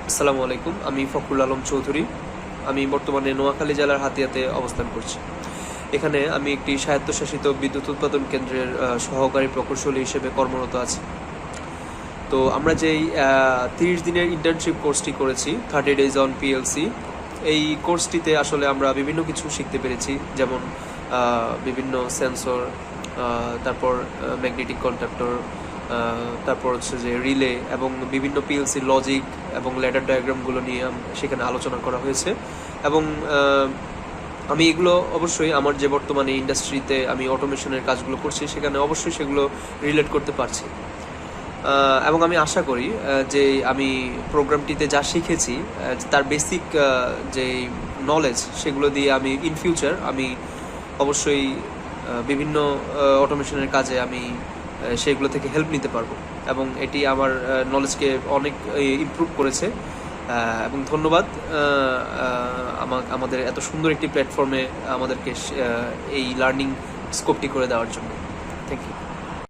আসসালামু আলাইকুম, আমি ফখরুল আলম চৌধুরী। আমি বর্তমানে নোয়াখালী জেলার হাতিয়াতে অবস্থান করছি। এখানে আমি একটি স্বায়ত্তশাসিত বিদ্যুৎ উৎপাদন কেন্দ্রের সহকারী প্রকৌশলী হিসেবে কর্মরত আছি। তো আমরা যেই 30 দিনের ইন্টার্নশিপ কোর্সটি করেছি, 30 ডেজ অন পিএলসি, এই কোর্সটিতে আসলে আমরা বিভিন্ন কিছু শিখতে পেরেছি, যেমন বিভিন্ন সেন্সর, তারপর ম্যাগনেটিক কন্ডাক্টর, তারপর হচ্ছে যে রিলে এবং বিভিন্ন পিএলসি লজিক এবং ল্যাডার ডায়াগ্রামগুলো নিয়ে সেখানে আলোচনা করা হয়েছে। এবং আমি এগুলো অবশ্যই আমার যে বর্তমানে ইন্ডাস্ট্রিতে আমি অটোমেশনের কাজগুলো করছি সেখানে অবশ্যই সেগুলো রিলেট করতে পারছি। এবং আমি আশা করি যে আমি প্রোগ্রামটিতে যা শিখেছি তার বেসিক যে নলেজ সেগুলো দিয়ে আমি ইন ফিউচার আমি অবশ্যই বিভিন্ন অটোমেশনের কাজে আমি সেগুলো থেকে হেল্প নিতে পারবো, এবং এটি আমার নলেজকে অনেক ইমপ্রুভ করেছে। এবং ধন্যবাদ আমাদের এত সুন্দর একটি প্ল্যাটফর্মে আমাদেরকে এই লার্নিং স্কোপটি করে দেওয়ার জন্য। Thank you.